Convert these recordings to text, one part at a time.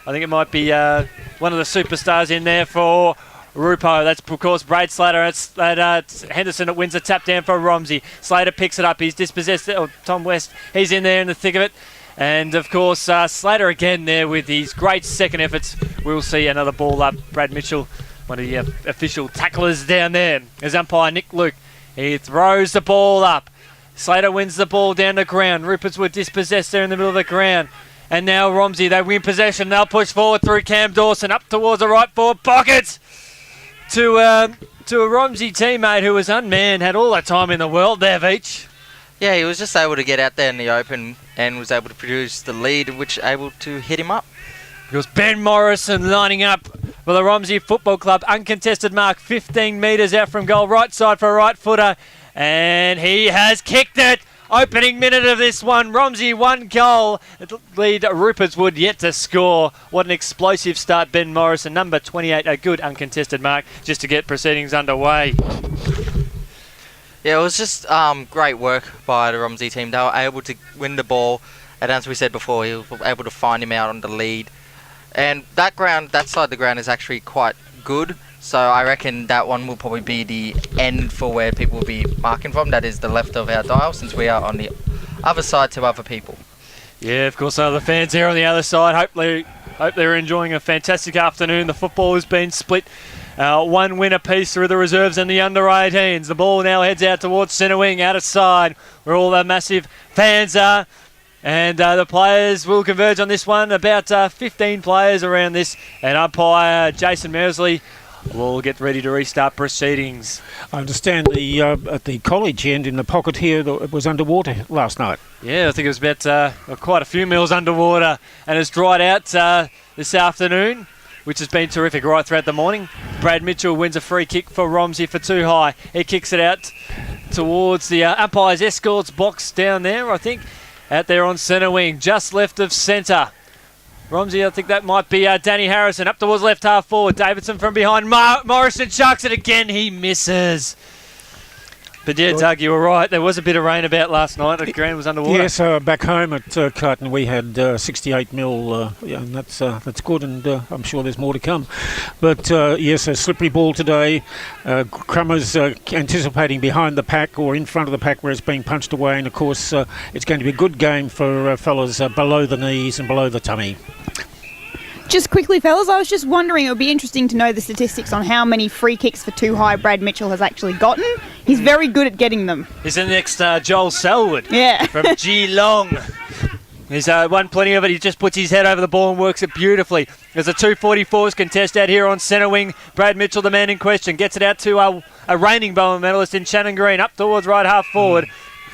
I think it might be one of the superstars in there for Rupo. That's, of course, Braid Slater. It's Henderson that wins the tap down for Romsey. Slater picks it up. He's dispossessed. Tom West, he's in there in the thick of it. And, of course, Slater again there with his great second efforts. We'll see another ball up. Brad Mitchell, one of the official tacklers down there. As umpire Nick Luke, he throws the ball up. Slater wins the ball down the ground. Ruperts were dispossessed there in the middle of the ground. And now Romsey, they win possession. They'll push forward through Cam Dawson up towards the right forward pocket to a Romsey teammate who was unmanned, had all the time in the world there, Veach. Yeah, he was just able to get out there in the open and was able to produce the lead, which able to hit him up. It was Ben Morrison lining up for the Romsey Football Club. Uncontested mark, 15 metres out from goal, right side for a right footer. And he has kicked it. Opening minute of this one, Romsey 1 goal. Lead Rupert's Wood yet to score. What an explosive start, Ben Morrison, number 28, a good uncontested mark just to get proceedings underway. Yeah, it was just great work by the Romsey team. They were able to win the ball, and as we said before, he was able to find him out on the lead. And that side of the ground is actually quite good. So I reckon that one will probably be the end for where people will be marking from. That is the left of our dial, since we are on the other side to other people. Yeah, of course, the fans here on the other side. Hope they're enjoying a fantastic afternoon. The football has been split. One win apiece through the reserves and the under-18s. The ball now heads out towards centre wing, out of side, where all the massive fans are. And the players will converge on this one. About 15 players around this. And umpire Jason Mersley will get ready to restart proceedings. I understand at the college end in the pocket here it was underwater last night. Yeah, I think it was about quite a few mils underwater, and it's dried out this afternoon, which has been terrific right throughout the morning. Brad Mitchell wins a free kick for Romsey for too high. He kicks it out towards the umpire's escorts box down there, I think, out there on centre wing, just left of centre. Romsey, I think that might be Danny Harrison, up towards left half forward. Davidson from behind. Morrison chucks it again. He misses. But yeah, Doug, you were right. There was a bit of rain about last night. The ground was underwater. Yes, back home at Carlton we had 68 mil, and that's good, and I'm sure there's more to come. But yes, a slippery ball today. Crummer's anticipating behind the pack or in front of the pack where it's being punched away, and of course it's going to be a good game for fellas below the knees and below the tummy. Just quickly, fellas, I was just wondering, it would be interesting to know the statistics on how many free kicks for too high Brad Mitchell has actually gotten. He's very good at getting them. He's the next Joel Selwood from Geelong. He's won plenty of it. He just puts his head over the ball and works it beautifully. There's a 244s contest out here on centre wing. Brad Mitchell, the man in question, gets it out to a reigning Bowen medalist in Shannon Green, up towards right half forward.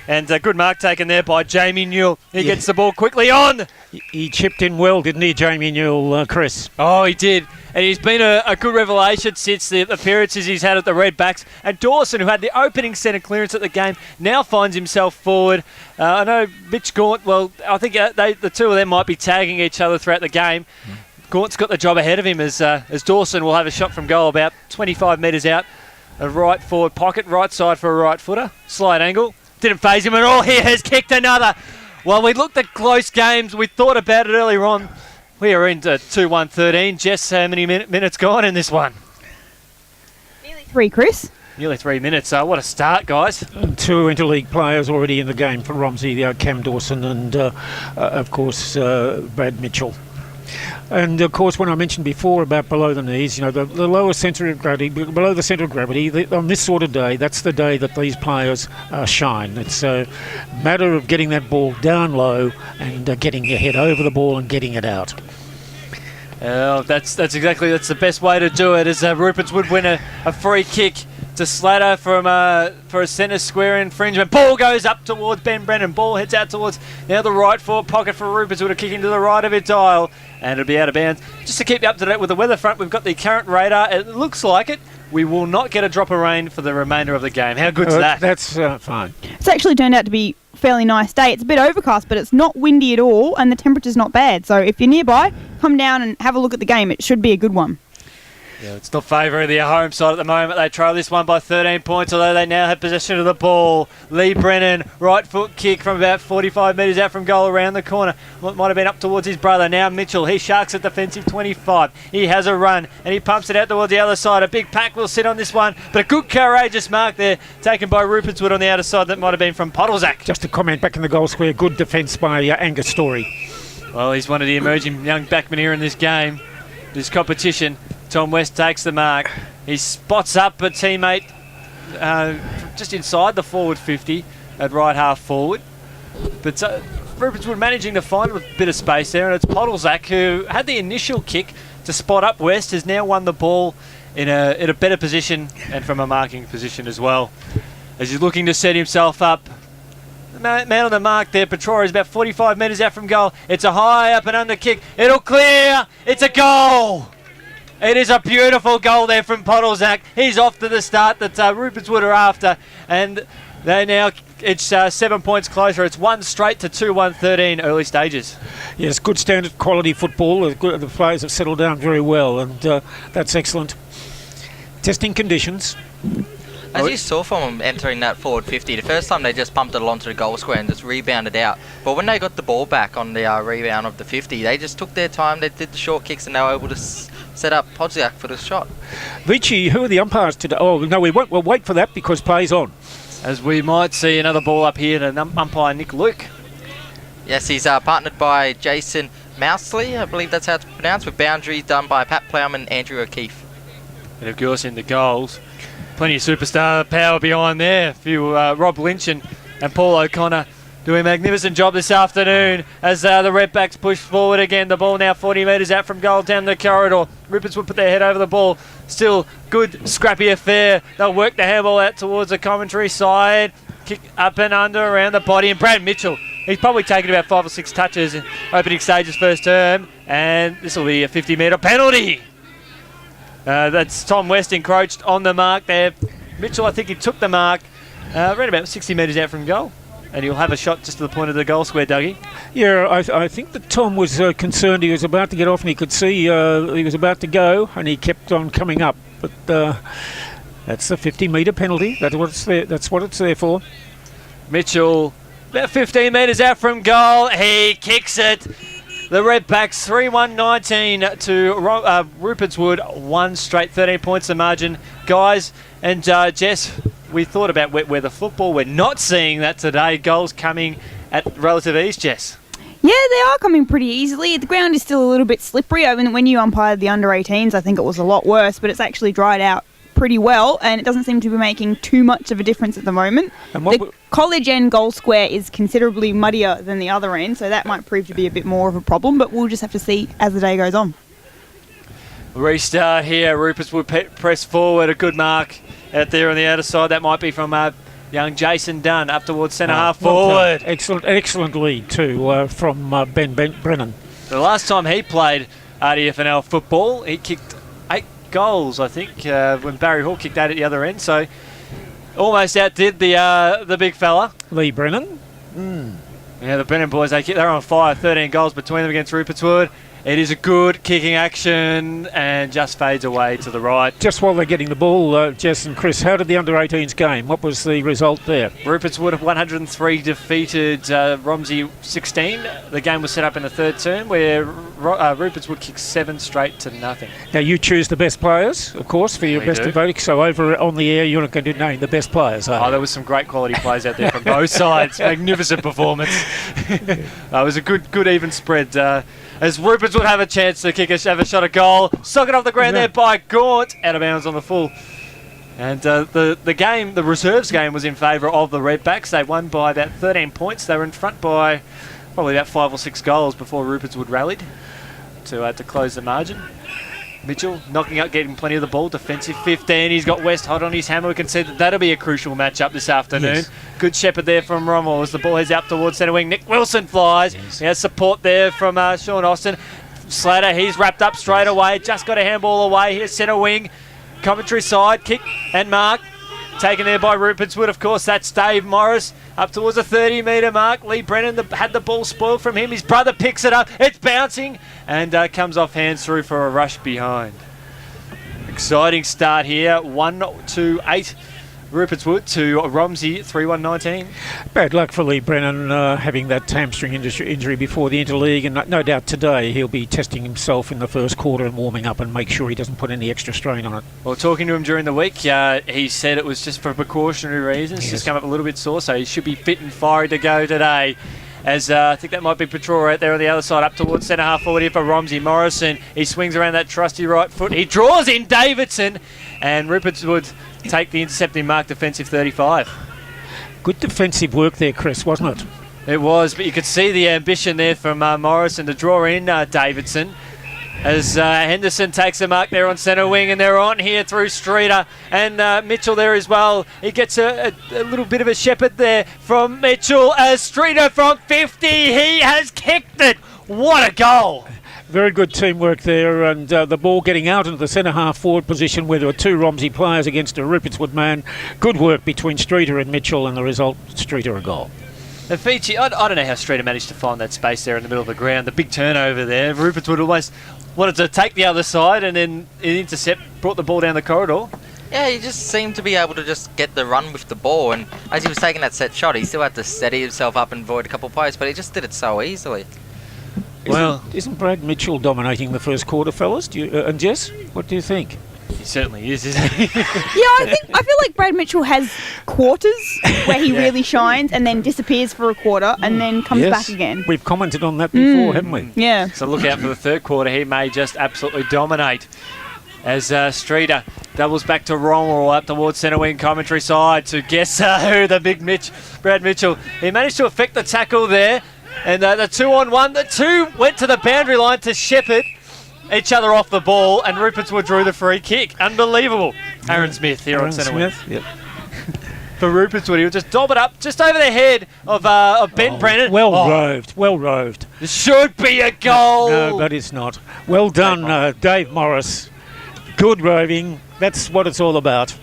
And a good mark taken there by Jamie Newell. He gets the ball quickly on. He chipped in well, didn't he, Jamie Newell, Chris? Oh, he did. And he's been a good revelation since the appearances he's had at the Redbacks. And Dawson, who had the opening centre clearance at the game, now finds himself forward. I know Mitch Gaunt, well, I think the two of them might be tagging each other throughout the game. Gaunt's got the job ahead of him as Dawson will have a shot from goal about 25 metres out. A right forward pocket, right side for a right footer. Slight angle. Didn't faze him at all. He has kicked another. Well, we looked at close games. We thought about it earlier on. We are into 2-1-13. Jess, how many minutes gone in this one? Nearly 3, Chris. Nearly 3 minutes. What a start, guys. Two interleague players already in the game for Romsey, Cam Dawson and, of course, Brad Mitchell. And of course, when I mentioned before about below the knees, the lower centre of gravity, below the centre of gravity, on this sort of day, that's the day that these players shine. It's a matter of getting that ball down low and getting your head over the ball and getting it out. That's the best way to do it. As Ruperts would win a free kick to Slater for a centre square infringement. Ball goes up towards Ben Brennan. Ball heads out towards now the right forward pocket for Ruperts with a kick into the right of it dial. And it'll be out of bounds. Just to keep you up to date with the weather front, we've got the current radar. It looks like it. We will not get a drop of rain for the remainder of the game. How good's that? That's fine. It's actually turned out to be a fairly nice day. It's a bit overcast, but it's not windy at all, and the temperature's not bad. So if you're nearby, come down and have a look at the game. It should be a good one. Yeah, it's not favouring the home side at the moment. They trail this one by 13 points, although they now have possession of the ball. Lee Brennan, right foot kick from about 45 metres out from goal around the corner. Might have been up towards his brother. Now Mitchell, he sharks at defensive 25. He has a run and he pumps it out towards the other side. A big pack will sit on this one, but a good courageous mark there taken by Rupertswood on the outer side. That might have been from Podolzak. Just a comment back in the goal square. Good defence by Angus Story. Well, he's one of the emerging young backmen here in this game, this competition. Tom West takes the mark. He spots up a teammate just inside the forward 50 at right half forward. But Rupertswood managing to find a bit of space there, and it's Podolzak who had the initial kick to spot up West, has now won the ball in a better position and from a marking position as well. As he's looking to set himself up. The man on the mark there, Petrora, is about 45 metres out from goal. It's a high up and under kick. It'll clear. It's a goal. It is a beautiful goal there from Podolzak. He's off to the start that Rupertswood are after, and they now, it's 7 points closer. It's 1 straight to 2-1-13 early stages. Yes, good standard quality football. The players have settled down very well, and that's excellent. Testing conditions. As you saw from them entering that forward 50, the first time they just pumped it onto the goal square and just rebounded out. But when they got the ball back on the rebound of the 50, they just took their time, they did the short kicks, and they were able to set up Podolzak for the shot. Vici, who are the umpires today? Oh, no, we'll wait for that because play's on. As we might see another ball up here to umpire Nick Luke. Yes, he's partnered by Jason Mousley, I believe that's how it's pronounced, with boundaries done by Pat Plowman and Andrew O'Keefe. And of course in the goals, plenty of superstar power behind there. A few Rob Lynch and Paul O'Connor doing a magnificent job this afternoon as the Redbacks push forward again. The ball now 40 metres out from goal down the corridor. Ruperts will put their head over the ball. Still good, scrappy affair. They'll work the handball out towards the commentary side. Kick up and under around the body. And Brad Mitchell, he's probably taken about 5 or 6 touches in opening stages first term. And this will be a 50-metre penalty. That's Tom West encroached on the mark there. Mitchell, I think he took the mark right about 60 metres out from goal. And he'll have a shot just to the point of the goal square, Dougie. Yeah, I think that Tom was concerned he was about to get off and he could see he was about to go and he kept on coming up. But that's the 50-metre penalty. That's what it's there for. Mitchell, about 15 metres out from goal. He kicks it. The Redbacks 3-1-19 to Rupertswood. 1 straight, 13 points the margin. Guys and Jess, we thought about wet weather football. We're not seeing that today. Goals coming at relative ease, Jess. Yeah, they are coming pretty easily. The ground is still a little bit slippery. I mean, when you umpired the under-18s, I think it was a lot worse, but it's actually dried out pretty well, and it doesn't seem to be making too much of a difference at the moment. The college end goal square is considerably muddier than the other end, so that might prove to be a bit more of a problem, but we'll just have to see as the day goes on. Restart here. Ruperts will press forward. A good mark out there on the outer side. That might be from young Jason Dunn up towards centre half forward. Excellent lead too from Ben Brennan. The last time he played RDFNL football, he kicked 8 goals, I think, when Barry Hall kicked 8 at the other end. So almost outdid the big fella. Lee Brennan. Yeah, the Brennan boys, they're on fire. 13 goals between them against Rupertswood. It is a good kicking action and just fades away to the right. Just while they're getting the ball, Jess and Chris, how did the under-18s game? What was the result there? Rupertswood of 103 defeated Romsey 16. The game was set up in the third term where Rupertswood kicked 7 straight to nothing. Now you choose the best players, of course, for your best of voting. So over on the air, you're not going to name the best players, are you? There was some great quality plays out there from both sides. Magnificent performance. It was a good even spread. As Ruperts would have a chance to have a shot at goal. Socket off the ground there by Gaunt. Out of bounds on the full. And the reserves game was in favour of the Redbacks. They won by about 13 points. They were in front by probably about 5 or 6 goals before Ruperts would rallied to close the margin. Mitchell knocking out, getting plenty of the ball. Defensive 15. He's got West hot on his hammer. We can see that'll be a crucial matchup this afternoon. Yes. Good shepherd there from Rommel as the ball heads out towards centre wing. Nick Wilson flies. Yes. He has support there from Sean Austin. Slater, he's wrapped up straight away. Just got a handball away. Here's centre wing. Commentary side. Kick and mark. Taken there by Rupertswood, of course. That's Dave Morris up towards the 30-metre mark. Lee Brennan had the ball spoiled from him. His brother picks it up. It's bouncing and comes off hands through for a rush behind. exciting start here. 1-2-8 Rupert's Wood to Romsey 3-1-19. Bad luck for Lee Brennan having that hamstring injury before the interleague, and no doubt today he'll be testing himself in the first quarter and warming up and make sure he doesn't put any extra strain on it. Well, talking to him during the week, he said it was just for precautionary reasons. Yes. Just come up a little bit sore, so he should be fit and fiery to go today. As I think that might be Petrora out there on the other side, up towards centre half forward here for Romsey. Morrison, he swings around that trusty right foot. He draws in Davidson, and Rupert's Wood take the intercepting mark, defensive 35. Good defensive work there, Chris, wasn't it? It was, but you could see the ambition there from Morrison to draw in Davidson. As Henderson takes the mark there on centre wing, and they're on here through Streeter and Mitchell there as well. He gets a little bit of a shepherd there from Mitchell as Streeter from 50. He has kicked it. What a goal. Very good teamwork there, and the ball getting out into the centre half forward position where there were two Romsey players against a Rupert's Wood man. Good work between Streeter and Mitchell, and the result, Streeter a goal. The Fiji, I don't know how Streeter managed to find that space there in the middle of the ground. The big turnover there. Rupert's Wood almost wanted to take the other side, and then an intercept brought the ball down the corridor. Yeah, he just seemed to be able to just get the run with the ball, and as he was taking that set shot, he still had to steady himself up and avoid a couple of players, but he just did it so easily. Isn't Brad Mitchell dominating the first quarter, fellas? And Jess, what do you think? He certainly is, isn't he? Yeah, I feel like Brad Mitchell has quarters where he really shines and then disappears for a quarter and then comes back again. We've commented on that before, haven't we? Yeah. So look out for the third quarter. He may just absolutely dominate. As Streeter doubles back to Rommel up towards centre wing commentary side to guess who, the big Brad Mitchell. He managed to effect the tackle there, and the 2-on-1. The two went to the boundary line to shepherd each other off the ball, and Rupert's Wood drew the free kick. Unbelievable. Aaron Smith here on centre wing. Yep. For Rupert's Wood, he'll just dob it up just over the head of Ben Brennan. Well roved. This should be a goal. No, but it's not. Well done, Dave Morris. Good roving. That's what it's all about.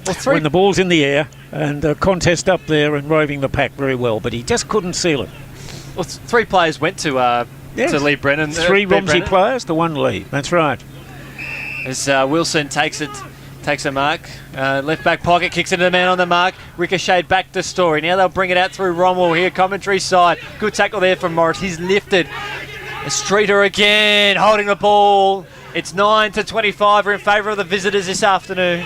Well, When the ball's in the air and a contest up there and roving the pack very well, but he just couldn't seal it. Well, three players went to Lee Brennan. Three Ben Romsey Brennan. players to one Lee. That's right. As Wilson takes a mark. Left back pocket, kicks into the man on the mark. Ricocheted back to Story. Now they'll bring it out through Rommel here, commentary side. Good tackle there from Morris. He's lifted. Streeter again, holding the ball. It's 9-25. We're in favour of the visitors this afternoon.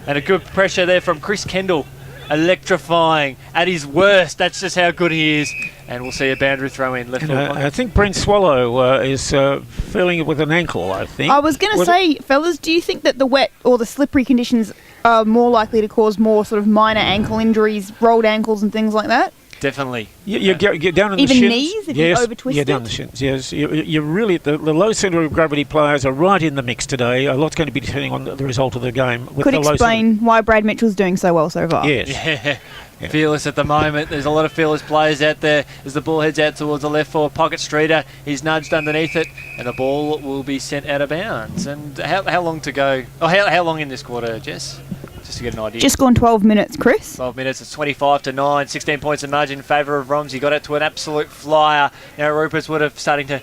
And a good pressure there from Chris Kendall. Electrifying at his worst. That's just how good he is. And we'll see a boundary throw in. Left forward. I think Brent Swallow is feeling it with an ankle, I think. I was going to say, fellas, do you think that the wet or the slippery conditions are more likely to cause more sort of minor ankle injuries, rolled ankles and things like that? Definitely. You get down in the Even shins. knees if you over-twist Yeah, down it? the shins, yes. You're really, the low centre of gravity players are right in the mix today. A lot's going to be depending on the result of the game. With Could the low explain why Brad Mitchell's doing so well so far. Yes. Yeah. Fearless at the moment. There's a lot of fearless players out there as the ball heads out towards the left forward pocket. Streeter, he's nudged underneath it, and the ball will be sent out of bounds. And how long to go? Oh, how long in this quarter, Jess? Just to get an idea. Just gone 12 minutes, Chris. 12 minutes, it's 25-9, 16 points in margin in favour of Romsey. Got it to an absolute flyer. Now Rupert's Wood are starting to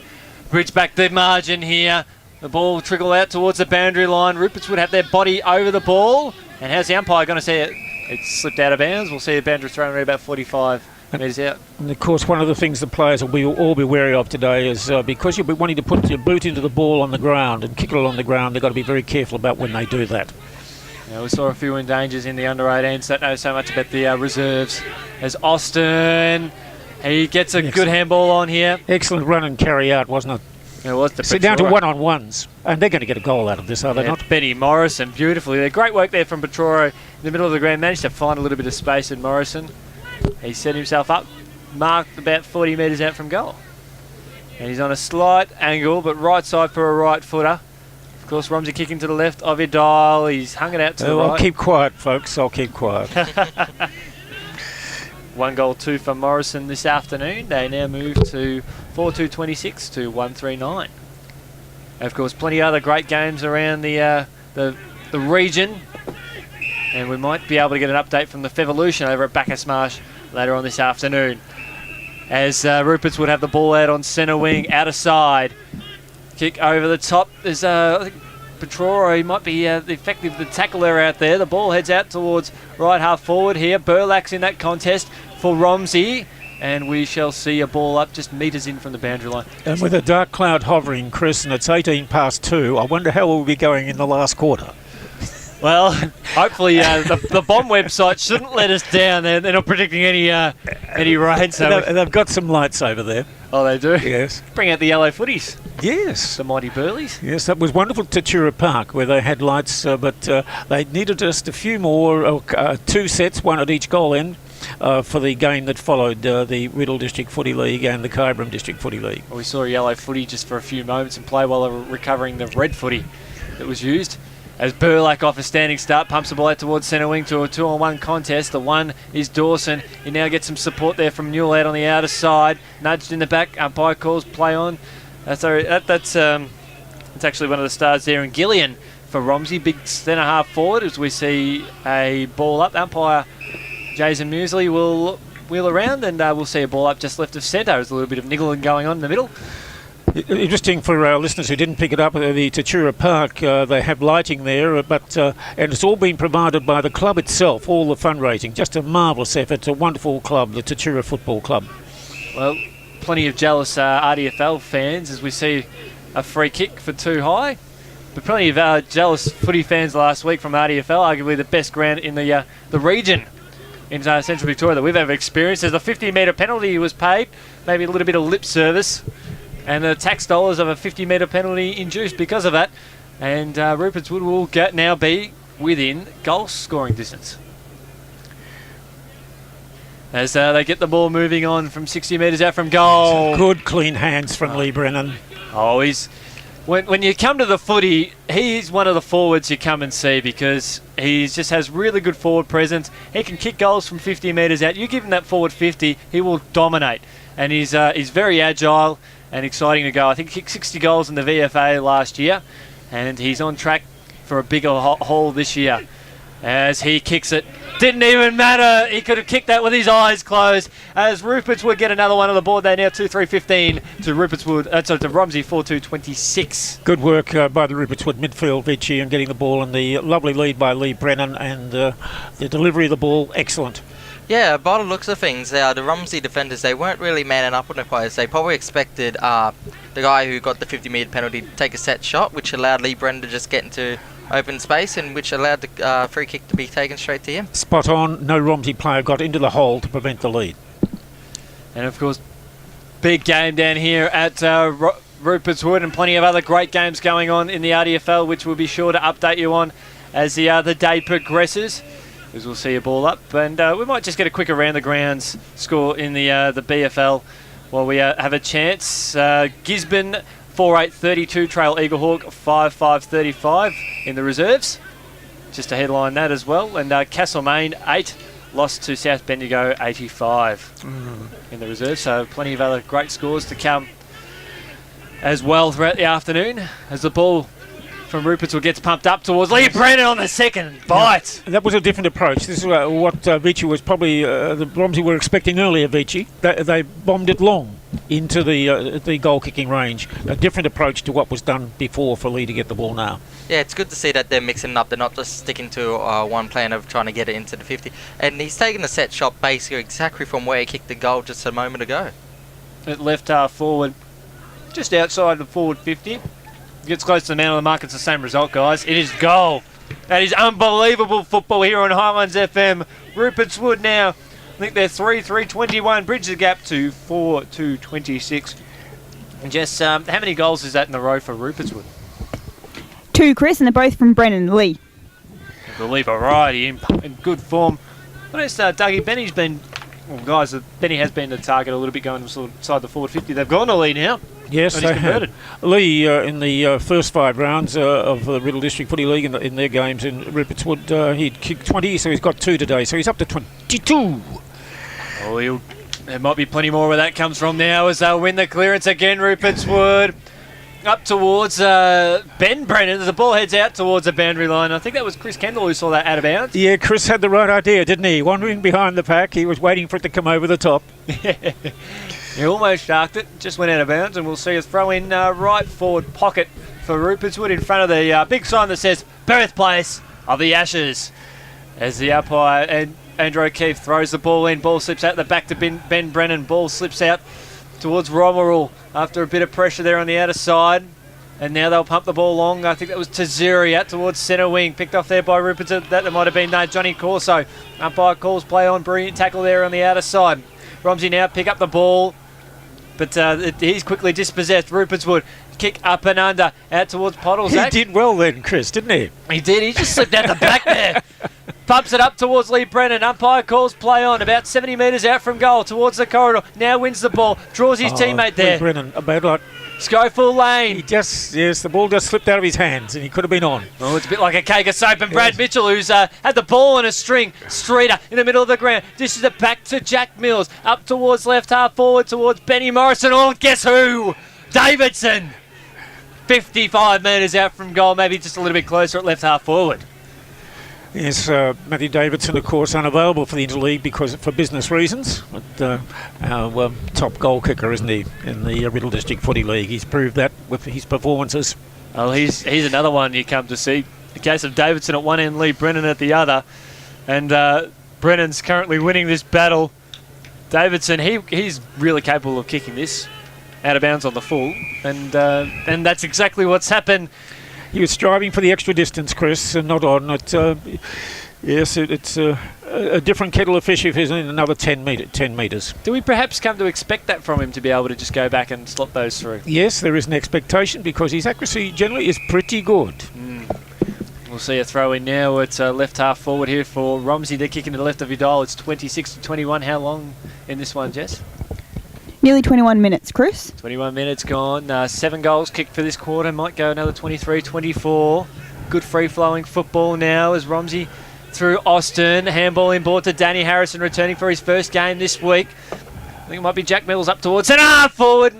bridge back the margin here. The ball will trickle out towards the boundary line. Rupert's Wood have their body over the ball. And how's the umpire going to see it? It's slipped out of bounds. We'll see a boundary thrown around about 45 metres out. And of course, one of the things the players will all be wary of today is because you'll be wanting to put your boot into the ball on the ground and kick it along the ground, they've got to be very careful about when they do that. Yeah, we saw a few endangers in the under-18s. Don't know so much about the reserves. As Austin, he gets a good handball on here. Excellent run and carry out, wasn't it? It was the So down to one-on-ones, and they're going to get a goal out of this, are they not? Benny Morrison, beautifully there. Great work there from Petroro in the middle of the ground. Managed to find a little bit of space in Morrison. He set himself up, marked about 40 metres out from goal. And he's on a slight angle, but right side for a right footer. Of course, Romsey kicking to the left. Ovidal, he's hung it out to the right. I'll keep quiet, folks. I'll keep quiet. 1 goal, 2 for Morrison this afternoon. They now move to 4-2-26 to 1-3-9. Of course, plenty of other great games around the region. And we might be able to get an update from the Fevolution over at Bacchus Marsh later on this afternoon. As Rupert's Wood have the ball out on centre wing, out of side. Kick over the top. There's I think Petrora, he might be the effective the tackler out there. The ball heads out towards right half forward here. Burlack's in that contest for Romsey. And we shall see a ball up just metres in from the boundary line. And with a dark cloud hovering, Chris, and it's 18 past 2, I wonder how we'll be going in the last quarter. Well, hopefully the Bomb website shouldn't let us down. They're not predicting any rain. So They've got some lights over there. Oh, they do? Yes. Bring out the yellow footies. Yes. The mighty Burleys. Yes, that was wonderful at Tatura Park where they had lights, but they needed just a few more, 2 sets, one at each goal end. For the game that followed the Riddle District Footy League and the Kyabram District Footy League. Well, we saw a yellow footy just for a few moments in play while they were recovering the red footy that was used. As Burlack off a standing start pumps the ball out towards centre wing to a 2-on-1 contest. The one is Dawson. He now gets some support there from Newell out on the outer side. Nudged in the back. Umpire calls play on. That's actually one of the stars there in Gillian for Romsey. Big centre half forward as we see a ball up. Umpire Jason Muesli will wheel around and we'll see a ball up just left of centre. There's a little bit of niggling going on in the middle. Interesting for our listeners who didn't pick it up, the Tatura Park, they have lighting there, and it's all been provided by the club itself, all the fundraising. Just a marvellous effort. It's a wonderful club, the Tatura Football Club. Well, plenty of jealous RDFL fans as we see a free kick for too high. But plenty of jealous footy fans last week from RDFL, arguably the best ground in the region in Central Victoria that we've ever experienced. As a 50-metre penalty was paid, maybe a little bit of lip service, and the tax dollars of a 50-metre penalty induced because of that. And Rupert's Wood will now be within goal scoring distance. As they get the ball moving on from 60 metres out from goal. Good clean hands from Lee Brennan. Oh, when you come to the footy, he's one of the forwards you come and see because he just has really good forward presence. He can kick goals from 50 metres out. You give him that forward 50, he will dominate. And he's very agile and exciting to go. I think he kicked 60 goals in the VFA last year, and he's on track for a bigger haul this year. As he kicks it, didn't even matter. He could have kicked that with his eyes closed. As Rupert's Wood get another one on the board, they now 2-3-15 to Rupert's Wood. To Romsey 4-2-26. Good work by the Rupert's Wood midfield, Vichy, and getting the ball, and the lovely lead by Lee Brennan, and the delivery of the ball, excellent. Yeah, by the looks of things, the Romsey defenders, they weren't really manning up on the players. They probably expected the guy who got the 50-metre penalty to take a set shot, which allowed Lee Brennan to just get into open space and which allowed the free kick to be taken straight to him. Spot on. No Romsey player got into the hole to prevent the lead. And of course, big game down here at Rupert's Wood, and plenty of other great games going on in the RDFL, which we'll be sure to update you on as the day progresses. As we'll see a ball up, and we might just get a quick around the grounds score in the BFL while we have a chance. Gisborne 4-8-32, Trail Eaglehawk 5-5-35 in the reserves. Just to headline that as well. And Castlemaine 8 lost to South Bendigo 85 in the reserves. So plenty of other great scores to come as well throughout the afternoon as the ball from Rupert's Wood gets pumped up towards Lee Brennan on the second bite. That was a different approach. This is what Vichy was probably the Romsey were expecting earlier. Vichy, they bombed it long into the goal kicking range. A different approach to what was done before for Lee to get the ball now. Yeah, it's good to see that they're mixing it up. They're not just sticking to one plan of trying to get it into the 50. And he's taking the set shot basically exactly from where he kicked the goal just a moment ago. At left half forward, just outside the forward 50. Gets close to the man on the mark, it's the same result, guys. It is goal. That is unbelievable football here on Highlands FM. Rupert's Wood now, I think they're 3-3-21, bridge the gap to 4-2-26. And just, how many goals is that in a row for Rupert's Wood? 2, Chris, and they're both from Brennan Lee. I believe variety in good form. Notice Dougie Benny's been, well, guys, Benny has been the target a little bit going inside the forward 50. They've gone to Lee now. Yes, they have. Lee, in the first 5 rounds of the Riddle District Footy League in their games in Rupert's Wood, he'd kicked 20, so he's got 2 today, so he's up to 22. Oh, there might be plenty more where that comes from now as they'll win the clearance again, Rupert's Wood. Up towards Ben Brennan as the ball heads out towards the boundary line. I think that was Chris Kendall who saw that out of bounds. Yeah, Chris had the right idea, didn't he? Wandering behind the pack, he was waiting for it to come over the top. He almost sharked it, just went out of bounds, and we'll see a throw in right forward pocket for Rupertswood in front of the big sign that says birthplace of the Ashes. As the umpire and Andrew O'Keefe throws the ball in, ball slips out the back to Ben Brennan, ball slips out towards Romerall after a bit of pressure there on the outer side. And now they'll pump the ball long. I think that was Tazuri out towards centre wing. Picked off there by Rupert. That might have been Johnny Corso. Umpire calls play on. Brilliant tackle there on the outer side. Romsey now pick up the ball. But he's quickly dispossessed. Rupertswood kick up and under. Out towards Poddles. He did well then, Chris, didn't he? He did. He just slipped out the back there. Pumps it up towards Lee Brennan. Umpire calls play on. About 70 metres out from goal towards the corridor. Now wins the ball. Draws his teammate there. Lee Brennan, about like... Schofield Lane. The ball just slipped out of his hands and he could have been on. Oh, it's a bit like a cake of soap. And Brad Mitchell, who's had the ball on a string. Streeter in the middle of the ground. Dishes it back to Jack Mills. Up towards left half forward towards Benny Morrison. Oh, guess who? Davidson. 55 metres out from goal. Maybe just a little bit closer at left half forward. Yes, Matthew Davidson, of course, unavailable for the interleague for business reasons. But our top goal kicker, isn't he, in the Riddle District Footy League? He's proved that with his performances. Oh, he's another one you come to see. The case of Davidson at one end, Lee Brennan at the other. And Brennan's currently winning this battle. Davidson, he's really capable of kicking this out of bounds on the full. And that's exactly what's happened. He was striving for the extra distance, Chris, and not on it. Yes, it's a different kettle of fish if he's in another 10 metres. Do we perhaps come to expect that from him, to be able to just go back and slot those through? Yes, there is an expectation because his accuracy generally is pretty good. We'll see a throw in now at left half forward here for Romsey. They're kicking to the left of your dial. It's 26-21. How long in this one, Jess? Nearly 21 minutes, Chris. 21 minutes gone. 7 goals kicked for this quarter. Might go another 23-24. Good free-flowing football now as Romsey through Austin. Handball inboard to Danny Harrison, returning for his first game this week. I think it might be Jack Mills up towards centre forward.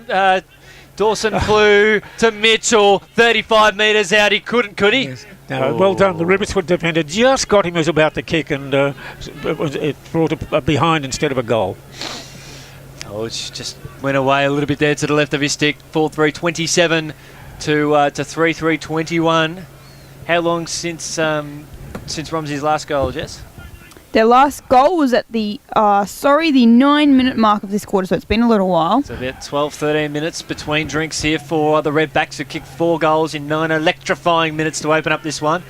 Dawson flew to Mitchell. 35 metres out. He couldn't, could he? Yes. No, well done. The Rivertswood defender just got him as about to kick, and it brought a behind instead of a goal. Oh, it just went away a little bit there to the left of his stick. 4-3-27 to 3-3-21. How long since Romsey's last goal, Jess? Their last goal was at the 9-minute mark of this quarter, so it's been a little while. So about 12-13 minutes between drinks here for the Redbacks, who kicked 4 goals in 9 electrifying minutes to open up this one.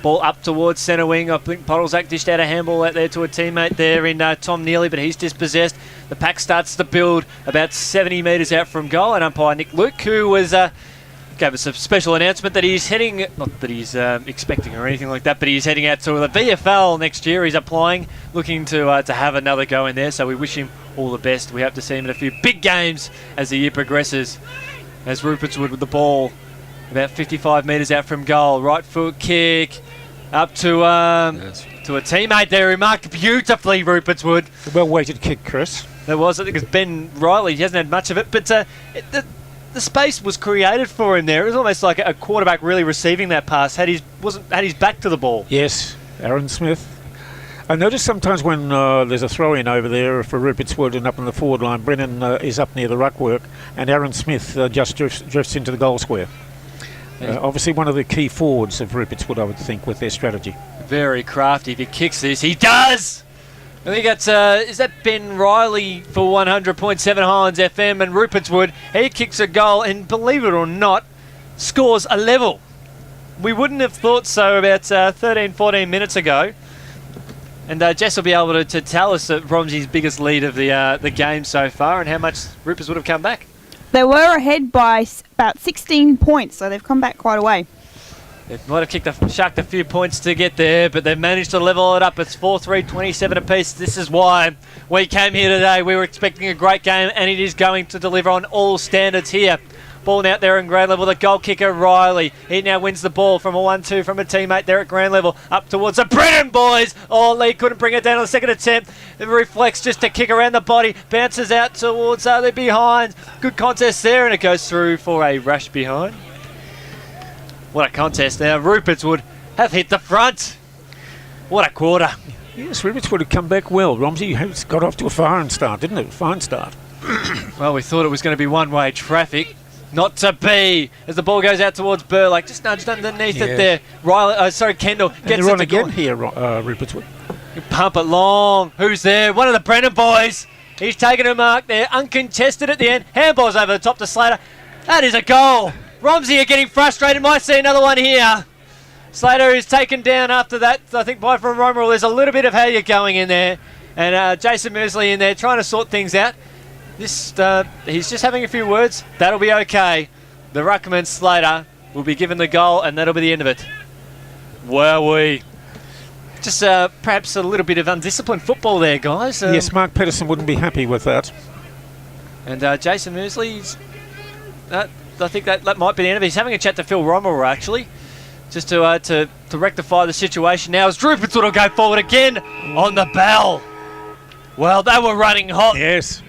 Ball up towards centre wing. I think Podolzak dished out a handball out there to a teammate there in Tom Neely, but he's dispossessed. The pack starts to build about 70 metres out from goal, and umpire Nick Luke, who was gave us a special announcement that he's heading, not that he's expecting or anything like that, but he's heading out to the VFL next year. He's applying, looking to have another go in there, so we wish him all the best. We hope to see him in a few big games as the year progresses. As Rupertswood with the ball about 55 metres out from goal. Right foot kick up to a teammate there who marked beautifully, Rupertswood. A well-weighted kick, Chris. There was, I think it's Ben Riley. He hasn't had much of it, but the space was created for him there. It was almost like a quarterback really receiving that pass, had his back to the ball. Yes, Aaron Smith. I notice sometimes when there's a throw-in over there for Rupertswood and up on the forward line, Brennan is up near the ruckwork, and Aaron Smith just drifts into the goal square. Obviously one of the key forwards of Rupertswood, I would think, with their strategy. Very crafty. If he kicks this, he does! I think that's, is that Ben Riley for 100.7 Highlands FM, and Rupertswood, he kicks a goal and, believe it or not, scores a level. We wouldn't have thought so about 13, 14 minutes ago. And Jess will be able to tell us Romsey's biggest lead of the game so far and how much Rupertswood have come back. They were ahead by about 16 points, so they've come back quite a way. They might have shucked a few points to get there, but they've managed to level it up. It's 4-3, 27 apiece. This is why we came here today. We were expecting a great game, and it is going to deliver on all standards here. Ball out there in ground level. The goal kicker, Riley. He now wins the ball from a 1-2 from a teammate there at ground level. Up towards the Brennan boys. Oh, Lee couldn't bring it down on the second attempt. It reflects just a kick around the body. Bounces out towards the behind. Good contest there, and it goes through for a rush behind. What a contest now. Rupertswood have hit the front. What a quarter. Yes, Rupertswood have come back well. Romsey has got off to a fine start, didn't it? Fine start. Well, we thought it was going to be one-way traffic. Not to be. As the ball goes out towards Burlake, just nudged underneath it there. Riley, Kendall gets they're it on to again Gordon. here, Rupertswood. Pump it long. Who's there? One of the Brennan boys. He's taken a mark there. Uncontested at the end. Handball's over the top to Slater. That is a goal. Romsey are getting frustrated. Might see another one here. Slater is taken down after that, I think, by from Romerall. There's a little bit of how you're going in there. And Jason Mersley in there trying to sort things out. He's just having a few words. That'll be okay. The ruckman, Slater, will be given the goal, and that'll be the end of it. Wowee. Just perhaps a little bit of undisciplined football there, guys. Yes, Mark Pedersen wouldn't be happy with that. And Jason Mersley's... I think that might be the end of it. He's having a chat to Phil Romerall, actually, just to rectify the situation. Now, as Ruperts will go forward again on the bell. Well, they were running hot. Yes.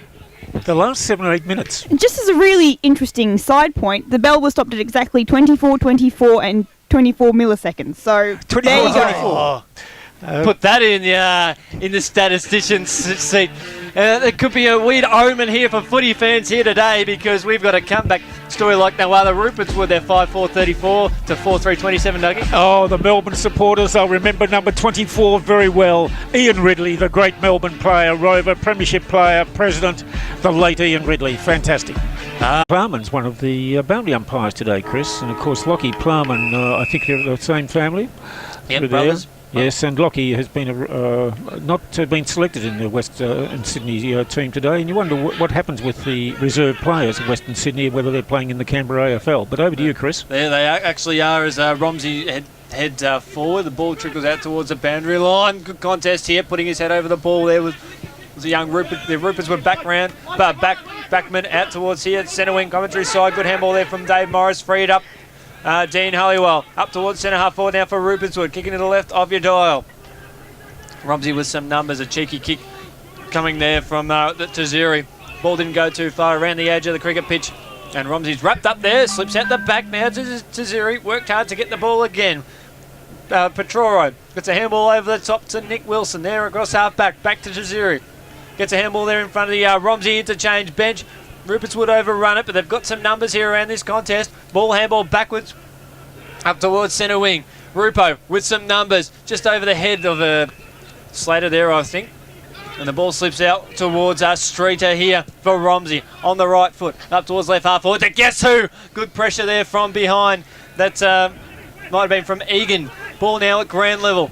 The last 7 or 8 minutes. And just as a really interesting side point, the bell was stopped at exactly 24, 24 and 24 milliseconds. So 24, there you go. 24. Put that in the statistician's seat. It could be a weird omen here for footy fans here today, because we've got a comeback story like no other. Ruperts were there 5-4-34 to 4-3-27, Dougie. Oh, the Melbourne supporters, they'll remember number 24 very well. Ian Ridley, the great Melbourne player, Rover, Premiership player, president, the late Ian Ridley. Fantastic. Plowman's one of the boundary umpires today, Chris. And, of course, Lockie Plowman, I think they're the same family. Yep, brothers. Yes, and Lockie has been not been selected in the and Sydney team today, and you wonder what happens with the reserve players of Western Sydney, whether they're playing in the Canberra AFL. But over to you, Chris. There they actually are, as Romsey head forward. The ball trickles out towards the boundary line. Good contest here, putting his head over the ball there was a young Rupert. The Ruperts were backman out towards here. Centre wing commentary side. Good handball there from Dave Morris, freed up. Dean Hollywell up towards centre half forward now for Rupertswood, kicking to the left of your dial. Romsey with some numbers, a cheeky kick coming there from Taziri. Ball didn't go too far, around the edge of the cricket pitch, and Romsey's wrapped up there, slips out the back now to Taziri, worked hard to get the ball again. Petroro gets a handball over the top to Nick Wilson there across half back to Taziri. Gets a handball there in front of the Romsey interchange bench. Ruperts would overrun it, but they've got some numbers here around this contest. Ball handball backwards up towards centre wing. Rupo with some numbers just over the head of Slater there, I think. And the ball slips out towards Streeter here for Romsey on the right foot. Up towards left half forward to guess who? Good pressure there from behind. That might have been from Egan. Ball now at ground level.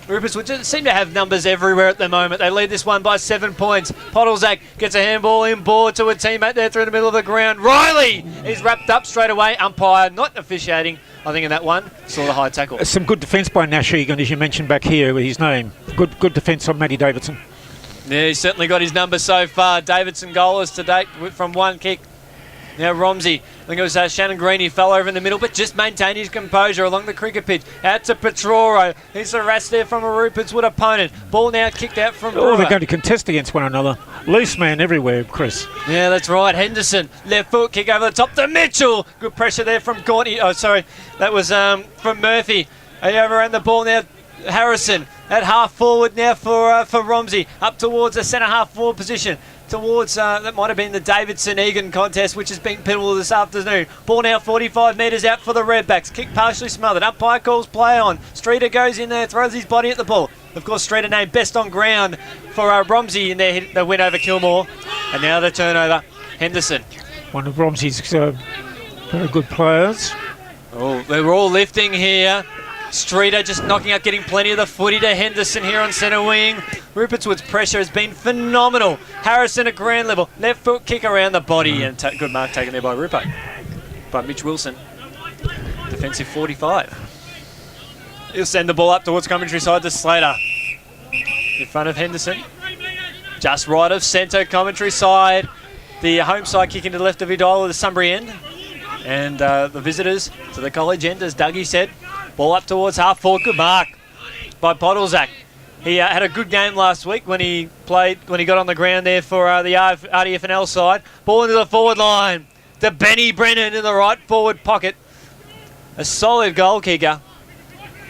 Ruperts would just seem to have numbers everywhere at the moment. They lead this one by 7 points. Podolzak gets a handball in board to a teammate there through the middle of the ground. Riley is wrapped up straight away. Umpire not officiating, I think, in that one. Saw the high tackle. Some good defence by Nash Egan, as you mentioned back here with his name. Good defence on Matty Davidson. Yeah, he's certainly got his number so far. Davidson goalless to date from one kick. Now Romsey, I think it was Shannon Green, he fell over in the middle, but just maintained his composure along the cricket pitch. Out to Petroro. He's harassed there from a Rupertswood opponent. Ball now kicked out from Brewer. Oh, they're going to contest against one another. Loose man everywhere, Chris. Yeah, that's right. Henderson, left foot kick over the top to Mitchell. Good pressure there from Gaunty. Oh, sorry, that was from Murphy. He overran the ball now. Harrison at half forward now for Romsey. Up towards the centre half forward position. Towards, that might have been the Davidson-Egan contest, which has been pivotal this afternoon. Ball now 45 metres out for the Redbacks. Kick partially smothered. Umpire calls play on. Streeter goes in there, throws his body at the ball. Of course, Streeter named best on ground for Romsey in their win over Kilmore. And now the turnover. Henderson. One of Romsey's very good players. Oh, they were all lifting here. Streeter just knocking out, getting plenty of the footy to Henderson here on centre wing. Rupertswood's pressure has been phenomenal. Harrison at ground level. Left foot kick around the body. And good mark taken there by Rupo. By Mitch Wilson. Defensive 45. He'll send the ball up towards commentary side to Slater. In front of Henderson. Just right of centre, commentary side. The home side kicking to the left of Idol of the Sunbury end. And the visitors to the college end, as Dougie said. Ball up towards half forward. Good mark by Podolzak. He had a good game last week when he got on the ground there for the RDFNL side. Ball into the forward line to Benny Brennan in the right forward pocket. A solid goal kicker.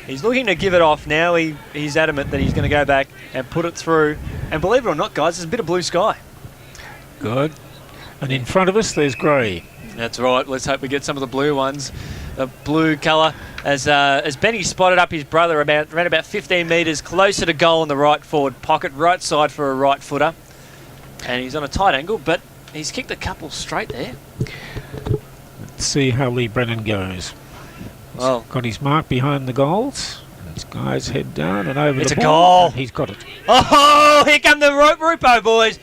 He's looking to give it off now. He's adamant that he's going to go back and put it through. And believe it or not, guys, there's a bit of blue sky. Good. And in front of us, there's grey. That's right. Let's hope we get some of the blue ones. The blue colour as Benny spotted up his brother around about 15 metres closer to goal in the right forward pocket, right side for a right footer. And he's on a tight angle, but he's kicked a couple straight there. Let's see how Lee Brennan goes. Well, Got his mark behind the goals. His guys head down and over It's the a ball. goal. And he's got it. oh, here come the Rupo boys.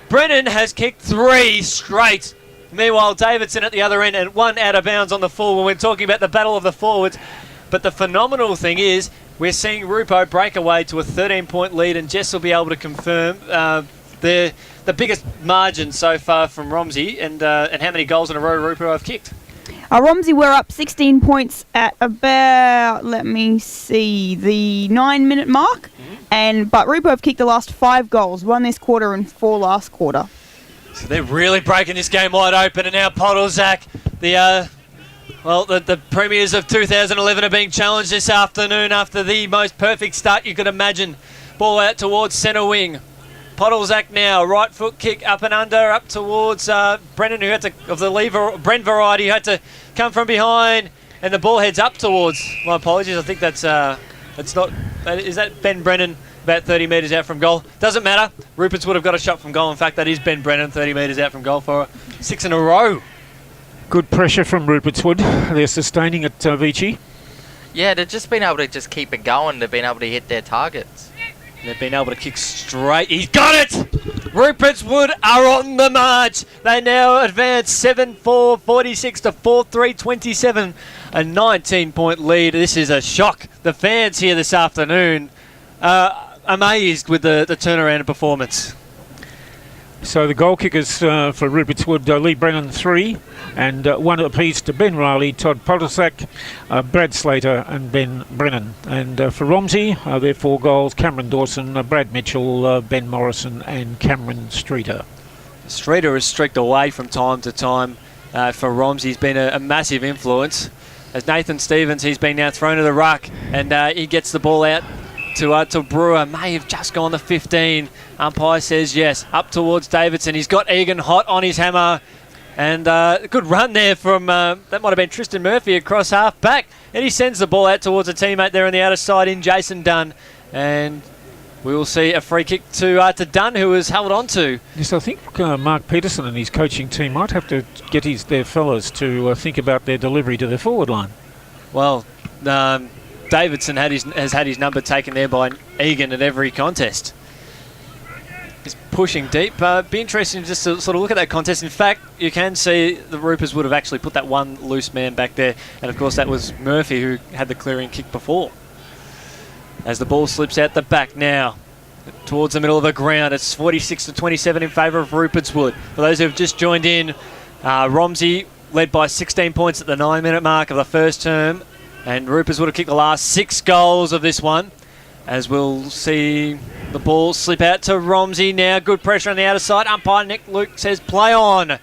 Brennan has kicked 3 straight. Meanwhile, Davidson at the other end and 1 out of bounds on the full when we're talking about the battle of the forwards. But the phenomenal thing is we're seeing Rupo break away to a 13-point lead, and Jess will be able to confirm the biggest margin so far from Romsey and how many goals in a row Rupo have kicked. Romsey were up 16 points at about, let me see, the 9-minute mark. But Rupo have kicked the last 5 goals, 1 this quarter and 4 last quarter. So they're really breaking this game wide open, and now Podolzak, the premiers of 2011 are being challenged this afternoon after the most perfect start you could imagine. Ball out towards centre wing. Podolzak now, right foot kick up and under, up towards Brennan, who had to, of the Brent variety, who had to come from behind, and the ball heads up towards, my apologies, I think that's not, is that Ben Brennan about 30 metres out from goal? Doesn't matter, Rupert's would have got a shot from goal. In fact, that is Ben Brennan 30 metres out from goal for 6 in a row. Good pressure from Rupert's Wood. They're sustaining it, Vici. Yeah, they've just been able to just keep it going. They've been able to hit their targets. They've been able to kick straight. He's got it! Rupert's Wood are on the march. They now advance 7-4, 46 to 4-3, 27. A 19-point lead. This is a shock. The fans here this afternoon are amazed with the turnaround and performance. So the goal kickers for Rupert's Wood, Lee Brennan 3, and 1 apiece to Ben Riley, Todd Podolzak, Brad Slater and Ben Brennan. And for Romsey, their 4 goals, Cameron Dawson, Brad Mitchell, Ben Morrison and Cameron Streeter. Streeter has streaked away from time to time for Romsey. He's been a massive influence. As Nathan Stevens, he's been now thrown to the ruck, and he gets the ball out to Brewer. May have just gone the 15. Umpire says yes. Up towards Davidson. He's got Egan hot on his hammer. And a good run there from, that might have been Tristan Murphy across half back. And he sends the ball out towards a teammate there on the outer side in Jason Dunn. And we will see a free kick to Dunn, who was held on to. Yes, I think Mark Peterson and his coaching team might have to get their fellas to think about their delivery to the forward line. Well, Davidson has had his number taken there by Egan at every contest. He's pushing deep. Be interesting just to sort of look at that contest. In fact, you can see the Rupers would have actually put that one loose man back there. And of course, that was Murphy who had the clearing kick before. As the ball slips out the back now towards the middle of the ground. It's 46 to 27 in favour of Rupert's Wood. For those who have just joined in, Romsey led by 16 points at the 9-minute mark of the first term. And Rupert's Wood have kicked the last 6 goals of this one. As we'll see the ball slip out to Romsey now. Good pressure on the outer side. Umpire Nick Luke says play on.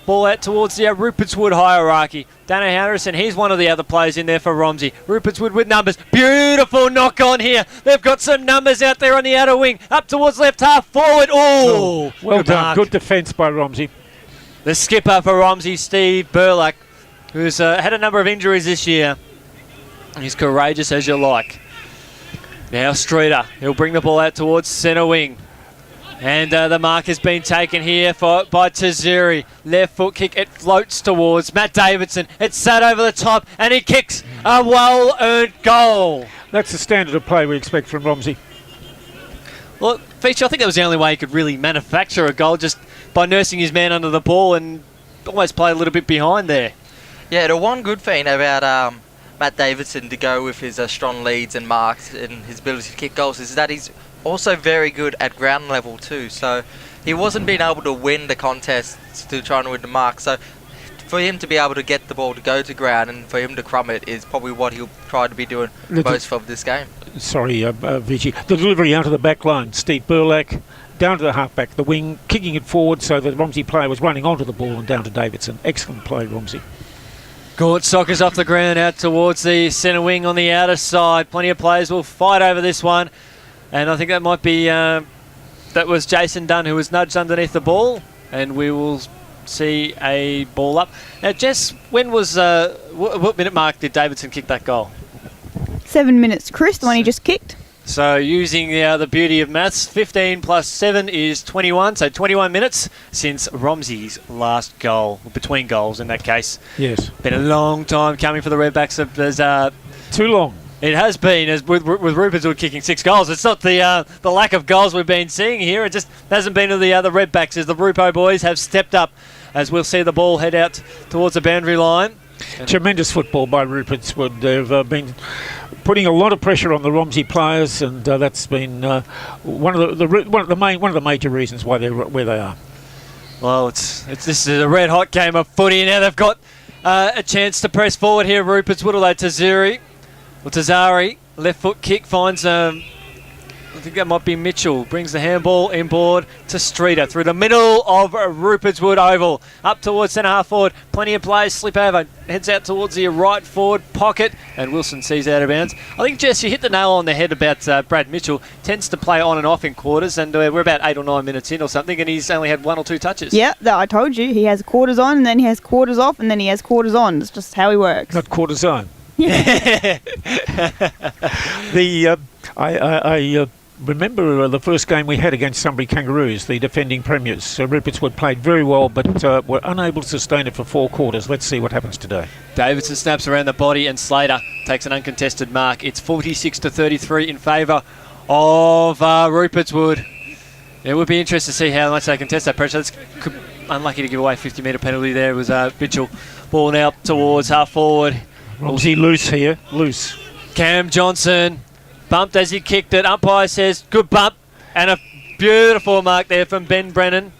Ball out towards the Rupert's Wood hierarchy. Dano Harrison, he's one of the other players in there for Romsey. Rupert's Wood with numbers. Beautiful knock on here. They've got some numbers out there on the outer wing. Up towards left half forward. Oh, well done. mark. Good defence by Romsey. The skipper for Romsey, Steve Burlack, who's had a number of injuries this year. He's courageous as you like. Now Streeter, he'll bring the ball out towards centre wing. And the mark has been taken here by Taziri. Left foot kick, it floats towards Matt Davidson. It's sat over the top and he kicks a well-earned goal. That's the standard of play we expect from Romsey. Well, Feature, I think that was the only way he could really manufacture a goal, just by nursing his man under the ball and almost play a little bit behind there. Yeah, the one good thing about Matt Davidson to go with his strong leads and marks and his ability to kick goals is that he's also very good at ground level too. So he wasn't being able to win the contest to try and win the mark. So for him to be able to get the ball to go to ground and for him to crumb it is probably what he'll try to be doing most of this game. Sorry, Vici. The delivery out of the back line. Steve Burlack down to the halfback, the wing, kicking it forward so the Romsey player was running onto the ball and down to Davidson. Excellent play, Romsey. Gort Soccer's off the ground out towards the centre wing on the outer side. Plenty of players will fight over this one. And I think that might be, that was Jason Dunn who was nudged underneath the ball. And we will see a ball up. Now, Jess, when was what minute mark did Davidson kick that goal? 7 minutes, Chris, the one he just kicked. So using the beauty of maths, 15 plus 7 is 21. So 21 minutes since Romsey's last goal, between goals in that case. Yes. Been a long time coming for the Redbacks. There's Too long. It has been, as with Rupert's kicking 6 goals. It's not the lack of goals we've been seeing here. It just hasn't been to the other Redbacks as the Rupo boys have stepped up, as we'll see the ball head out towards the boundary line. Tremendous football by Rupert's Wood. They've been putting a lot of pressure on the Romsey players, and that's been one of the major reasons why they're where they are. Well, this is a red hot game of footy. Now they've got a chance to press forward here. Rupert's Wood, although Tazari, left foot kick finds. I think that might be Mitchell. Brings the handball inboard to Streeter through the middle of Rupert's Wood Oval. Up towards centre half forward. Plenty of players slip over. Heads out towards the right forward pocket. And Wilson sees out of bounds. I think, Jess, you hit the nail on the head about Brad Mitchell. Tends to play on and off in quarters. And we're about 8 or 9 minutes in or something. And he's only had 1 or 2 touches. Yeah, I told you. He has quarters on, and then he has quarters off, and then he has quarters on. It's just how he works. Not quarters on. Yeah. I remember the first game we had against Sunbury Kangaroos, the defending premiers. Rupert's Wood played very well, but were unable to sustain it for 4 quarters. Let's see what happens today. Davidson snaps around the body, and Slater takes an uncontested mark. It's 46-33 in favour of Rupert's Wood. It would be interesting to see how much they contest that pressure. It's unlucky to give away a 50-metre penalty there. It was Mitchell. Ball now up towards half forward. Romsey loose here, loose. Cam Johnson bumped as he kicked it. Umpire says good bump, and a beautiful mark there from Ben Brennan.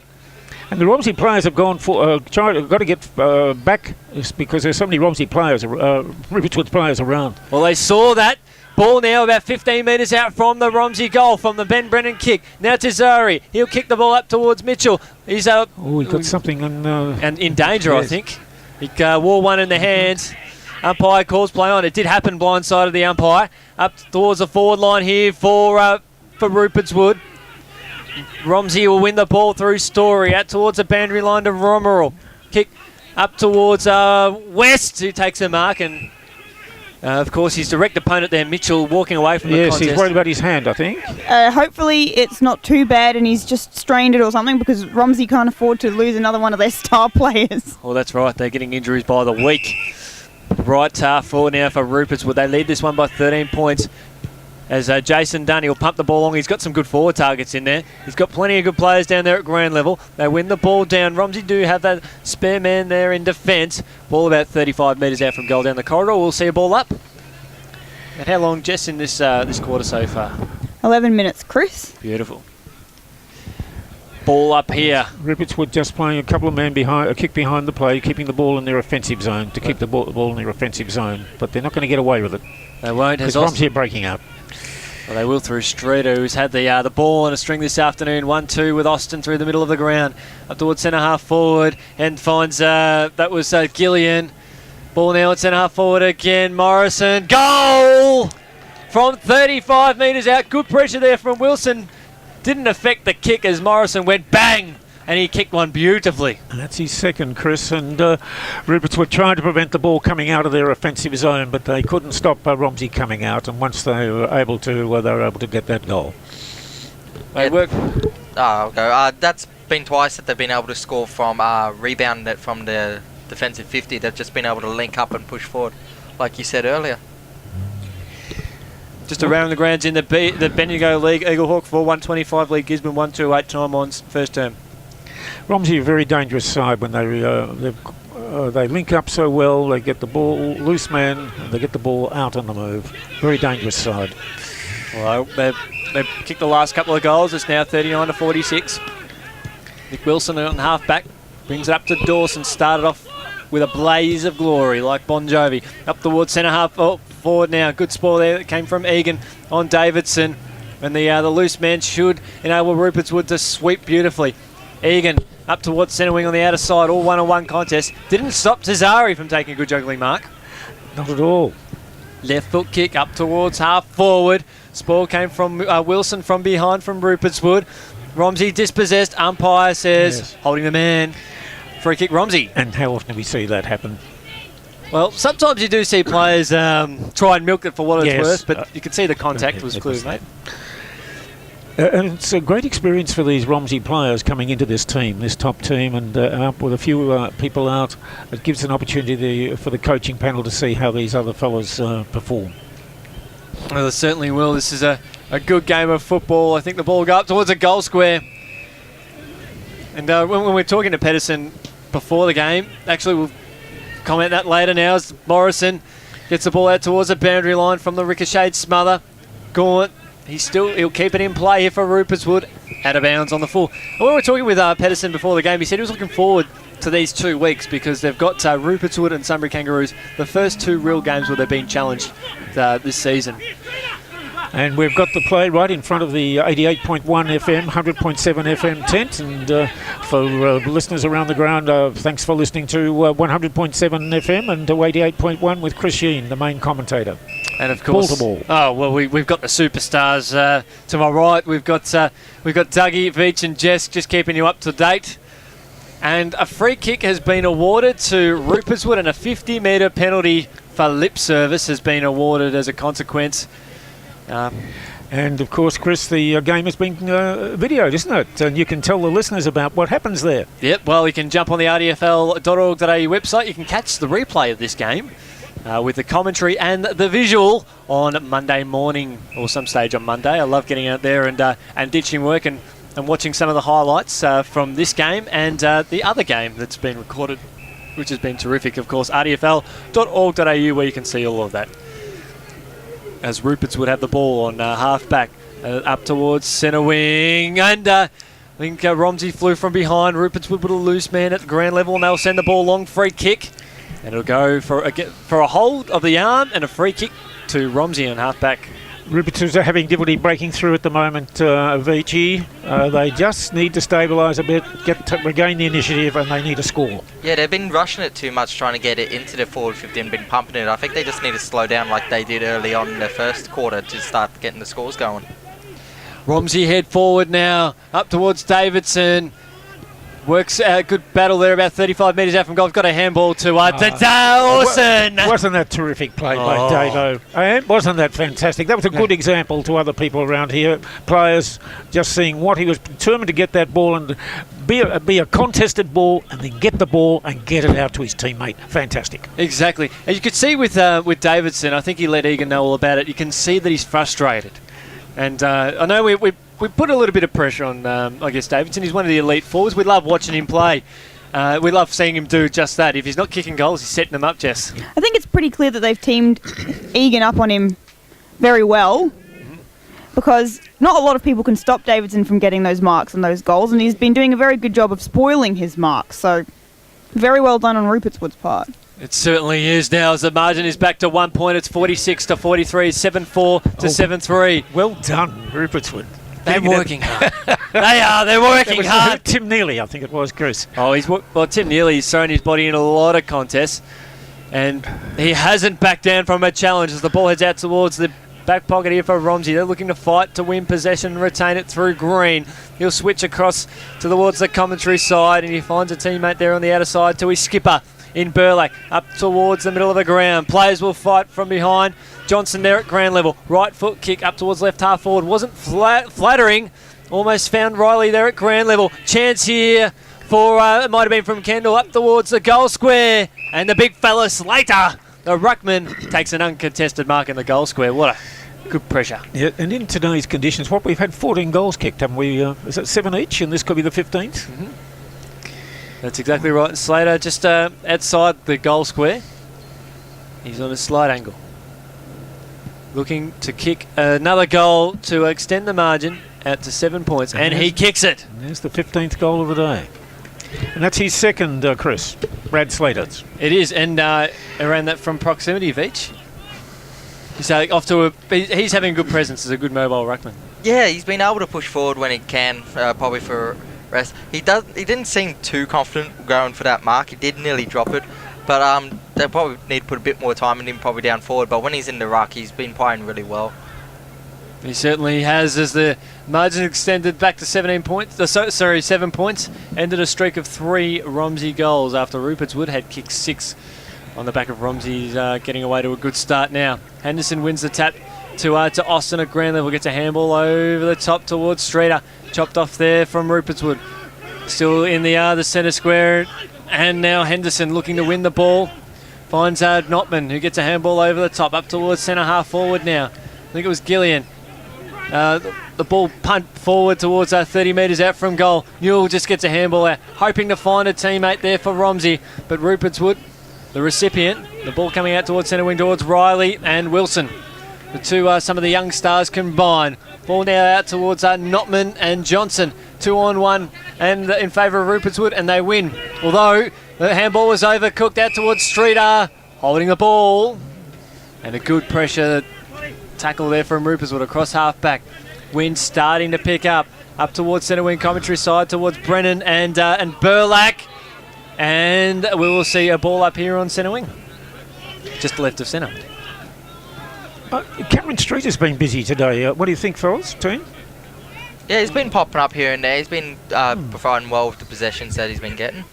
And the Romsey players have gone for got to get back because there's so many Romsey players, Rupert's Wood players around. Well, they saw that. Ball now about 15 metres out from the Romsey goal, from the Ben Brennan kick. Now Tazari. He'll kick the ball up towards Mitchell. He's he got something on... and in danger, yes. I think. He wore one in the hands. Umpire calls play on. It did happen blindside of the umpire. Up towards the forward line here for Rupert's Wood. Romsey will win the ball through Story. Out towards the boundary line to Romerell. Kick up towards West, who takes a mark. And, of course, his direct opponent there, Mitchell, walking away from the contest. Yes, he's worried about his hand, I think. Hopefully it's not too bad and he's just strained it or something, because Romsey can't afford to lose another one of their star players. Well, that's right. They're getting injuries by the week. Right half forward now for Rupert's Wood. They lead this one by 13 points. As Jason Dunn, he'll pump the ball along. He's got some good forward targets in there. He's got plenty of good players down there at ground level. They win the ball down. Romsey do have that spare man there in defence. Ball about 35 metres out from goal down the corridor. We'll see a ball up. And how long, Jess, in this quarter so far? 11 minutes, Chris. Beautiful. Ball up here. Rupert's Wood just playing a couple of men behind, a kick behind the play, keeping the ball in their offensive zone, to keep the ball in their offensive zone. But they're not going to get away with it. They won't. Because Romsey are breaking up. Well, they will through Streeter, who's had the ball on a string this afternoon. 1-2 with Austin through the middle of the ground. Up towards centre half forward, and finds that was Gillian. Ball now at centre half forward again. Morrison. Goal! From 35 metres out. Good pressure there from Wilson. Didn't affect the kick as Morrison went bang, and he kicked one beautifully. And that's his second, Chris. And Rupert's Wood tried to prevent the ball coming out of their offensive zone, but they couldn't stop Romsey coming out. And once they were able to get that goal. They work. I'll go. That's been twice that they've been able to score from rebound that from the defensive 50. They've just been able to link up and push forward, like you said earlier. Just around the grounds in the Bendigo League, Eaglehawk 4-125 League, Gisborne 128 time on first term. Romsey are a very dangerous side when they link up so well. They get the ball loose man, and they get the ball out on the move. Very dangerous side. Well, they've kicked the last couple of goals. It's now 39-46. Nick Wilson on half back brings it up to Dawson. Started off with a blaze of glory like Bon Jovi. Up towards centre half forward now. Good spoil there that came from Egan on Davidson. And the loose man should enable Rupert's Wood to sweep beautifully. Egan up towards centre wing on the outer side. All one-on-one contest. Didn't stop Tazari from taking a good juggling mark. Not at all. Left foot kick up towards half forward. Spoil came from Wilson from behind from Rupert's Wood. Romsey dispossessed. Umpire says, yes, holding the man. free kick, Romsey. And how often do we see that happen? Well, sometimes you do see players try and milk it for what it's Yes. worth, but you can see the contact was it clear, was- mate. And it's a great experience for these Romsey players coming into this team, this top team, and up with a few people out. It gives an opportunity for the coaching panel to see how these other fellas perform. Well, it certainly will. This is a good game of football. I think the ball will go up towards a goal square. And when we're talking to Pedersen before the game, actually we'll comment that later now as Morrison gets the ball out towards the boundary line from the ricocheted smother. Gaunt, he'll keep it in play here for Rupert's Wood. Out of bounds on the full. And when we were talking with Pedersen before the game, he said he was looking forward to these 2 weeks because they've got Rupert's Wood and Sunbury Kangaroos, the first 2 real games where they've been challenged this season. And we've got the play right in front of the 88.1 FM, 100.7 FM tent. And for listeners around the ground, thanks for listening to 100.7 FM and 88.1 with Chris Sheen, the main commentator. And of course, Ball. oh well, we've got the superstars to my right. We've got Dougie, Veach, and Jess just keeping you up to date. And a free kick has been awarded to Rupert's Wood, and a 50-metre penalty for lip service has been awarded as a consequence. And of course, Chris, the game has been videoed, isn't it? And you can tell the listeners about what happens there. Yep. Well, you can jump on the rdfl.org.au website. You can catch the replay of this game. With the commentary and the visual on Monday morning or some stage on Monday. I love getting out there and ditching work and watching some of the highlights from this game and the other game that's been recorded, which has been terrific. Of course, rdfl.org.au where you can see all of that. As Rupert's would have the ball on half-back up towards centre wing. And I think Romsey flew from behind. Rupert's would put a loose man at the ground level and they'll send the ball long, free kick. And it'll go for a hold of the arm and a free kick to Romsey on half-back. Rupert's are having difficulty breaking through at the moment, Vici. They just need to stabilise a bit, regain the initiative, and they need a score. Yeah, they've been rushing it too much, trying to get it into the forward 50 and been pumping it. I think they just need to slow down like they did early on in the first quarter to start getting the scores going. Romsey head forward now, up towards Davidson. Works a good battle there, about 35 metres out from goal. Got a handball to Dawson. Wasn't that terrific play by Davo? And wasn't that fantastic? That was a good example to other people around here. Players just seeing what he was determined to get that ball and be a contested ball and then get the ball and get it out to his teammate. Fantastic. Exactly. And you could see with Davidson, I think he let Egan know all about it. You can see that he's frustrated. And I know we put a little bit of pressure on, I guess, Davidson. He's one of the elite forwards. We love watching him play. We love seeing him do just that. If he's not kicking goals, he's setting them up, Jess. I think it's pretty clear that they've teamed Egan up on him very well because not a lot of people can stop Davidson from getting those marks and those goals, and he's been doing a very good job of spoiling his marks. So very well done on Rupert's Wood's part. It certainly is now as the margin is back to 1 point. It's 46 to 43, 7-4 to 7-3. Well done, Rupert's Wood. They're working hard. They're working hard. Tim Neely, I think it was, Chris. Oh, Tim Neely's thrown his body in a lot of contests, and he hasn't backed down from a challenge as the ball heads out towards the back pocket here for Romsey. They're looking to fight to win possession and retain it through Green. He'll switch across towards the commentary side, and he finds a teammate there on the outer side to his skipper in Burlack, up towards the middle of the ground. Players will fight from behind. Johnson there at ground level. Right foot kick up towards left half forward. Wasn't flattering. Almost found Riley there at ground level. Chance here for, it might have been from Kendall, up towards the goal square. And the big fella Slater, the ruckman, takes an uncontested mark in the goal square. What a good pressure. Yeah, and in today's conditions, we've had 14 goals kicked, haven't we? Is it 7 each, and this could be the 15th? Mm-hmm. That's exactly right. And Slater just outside the goal square. He's on a slight angle. Looking to kick another goal to extend the margin out to 7 points. And he kicks it. And there's the 15th goal of the day. And that's his second, Chris. Brad Slater's. It is. And around that from proximity, Veach. He's having a good presence as a good mobile ruckman. Yeah, he's been able to push forward when he can, probably for rest. He didn't seem too confident going for that mark. He did nearly drop it, but they probably need to put a bit more time in him, probably down forward. But when he's in the ruck, he's been playing really well. He certainly has, as the margin extended back to 17 points. 7 points. Ended a streak of 3 Romsey goals after Rupert's Wood had kicked 6 on the back of Romsey's getting away to a good start now. Henderson wins the tap to Austin at ground level. Gets a handball over the top towards Streeter. Chopped off there from Rupert's Wood. Still in the centre square. And now Henderson looking to win the ball. Finds Notman, who gets a handball over the top. Up towards centre half forward now. I think it was Gillian. The ball punt forward towards 30 metres out from goal. Newell just gets a handball out, hoping to find a teammate there for Romsey. But Rupert's Wood, the recipient, the ball coming out towards centre wing towards Riley and Wilson. The two, some of the young stars combine. Ball now out towards Notman and Johnson. 2-on-1 and in favour of Rupert's Wood, and they win. Although the handball was overcooked out towards Streeter, holding the ball. And a good pressure tackle there from Rupert's Wood across half-back. Wind starting to pick up towards centre wing commentary side towards Brennan and Burlack. And we will see a ball up here on centre wing, just left of centre. Cameron Street has been busy today. What do you think, fellas, team? Yeah, he's been popping up here and there. He's been providing well with the possessions that he's been getting.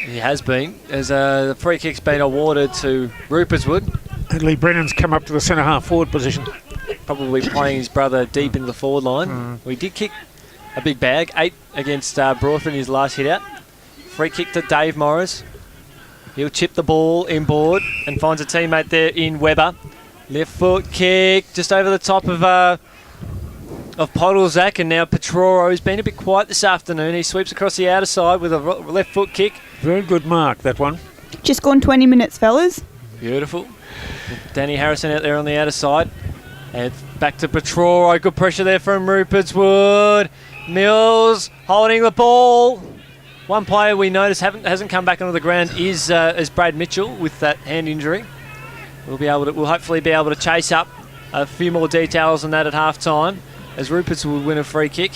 He has been, as the free kick's been awarded to Rupert's Wood. And Lee Brennan's come up to the centre half forward position. Probably playing his brother deep into the forward line. We did kick a big bag, 8 against Broadford in his last hit out. Free kick to Dave Morris. He'll chip the ball inboard and finds a teammate there in Webber. Left foot kick just over the top of Podolzak, and now Petroro has been a bit quiet this afternoon. He sweeps across the outer side with a left foot kick. Very good mark, that one. Just gone 20 minutes, fellas. Beautiful. Danny Harrison out there on the outer side. And back to Petroro. Good pressure there from Rupert's Wood. Mills holding the ball. One player we notice hasn't come back onto the ground is Brad Mitchell with that hand injury. We'll hopefully be able to chase up a few more details on that at half time, as Rupert's will win a free kick.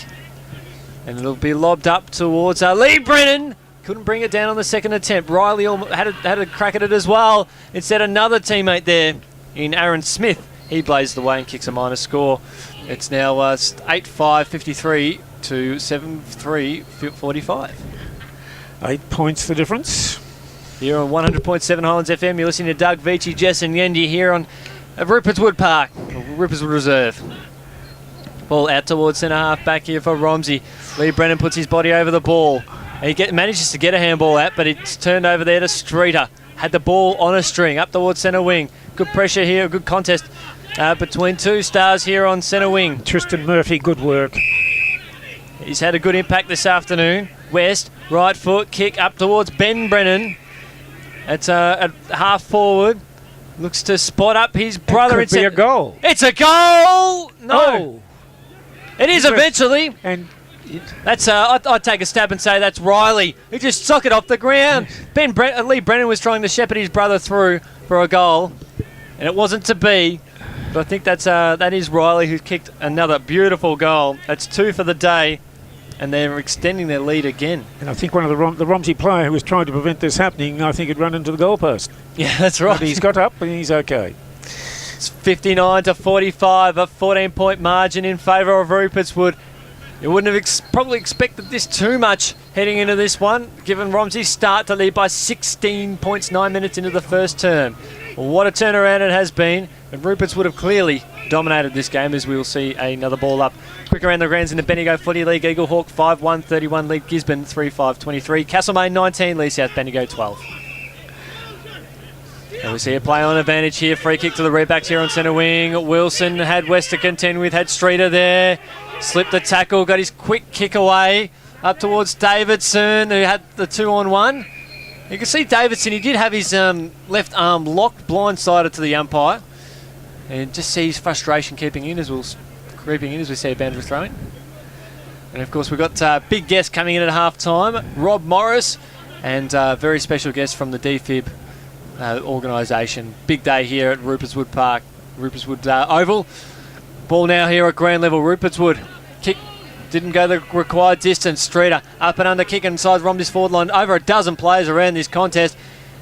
And it'll be lobbed up towards Lee Brennan. Couldn't bring it down on the second attempt. Riley had a crack at it as well. Instead, another teammate there in Aaron Smith. He blazed the way and kicks a minor score. It's now 8-5, 53 to 7-3, 45. 8 points the difference. Here on 100.7 Highlands FM, you're listening to Doug Veitch, Jess and Yendi here on Rupert's Wood Park, Rupert's Wood Reserve. Ball out towards centre half back here for Romsey. Lee Brennan puts his body over the ball. And he manages to get a handball out, but it's turned over there to Streeter. Had the ball on a string up towards centre wing. Good pressure here, a good contest between two stars here on centre wing. Tristan Murphy, good work. He's had a good impact this afternoon. West, right foot, kick up towards Ben Brennan. It's a half forward. Looks to spot up his brother. It could be a goal. It's a goal! No! Oh. It is eventually. And that's I'd take a stab and say that's Riley, who just socked it off the ground. Lee Brennan was trying to shepherd his brother through for a goal, and it wasn't to be. But I think that is Riley, who's kicked another beautiful goal. That's 2 for the day, and they're extending their lead again. And I think one of the Romsey player who was trying to prevent this happening, I think had run into the goalpost. Yeah, that's right. But he's got up and he's okay. It's 59 to 45, a 14-point margin in favour of Rupert's Wood. You wouldn't have probably expected this too much heading into this one, given Romsey's start to lead by 16 points 9 minutes into the first term. Well, what a turnaround it has been, and Rupert's would have clearly dominated this game, as we will see another ball up. Quick around the grounds in the Bendigo Footy League. Eagle Hawk 5-1-31 lead Gisborne 3-5-23. Castlemaine 19 lead South Bendigo 12. And we see a play on advantage here. Free kick to the Redbacks here on centre wing. Wilson had West to contend with, had Streeter there. Slipped the tackle, got his quick kick away up towards Davidson, who had the 2-on-1. You can see Davidson, he did have his left arm locked, blindsided to the umpire. And just see his frustration creeping in as we see a boundary throwing. And of course we've got big guests coming in at half time. Rob Morris and very special guest from the DFIB organisation. Big day here at Rupert's Wood Park, Rupert's Wood Oval. Ball now here at ground level. Rupert's Wood kick didn't go the required distance. Streeter up and under, kick inside Romsey's forward line. Over a dozen players around this contest.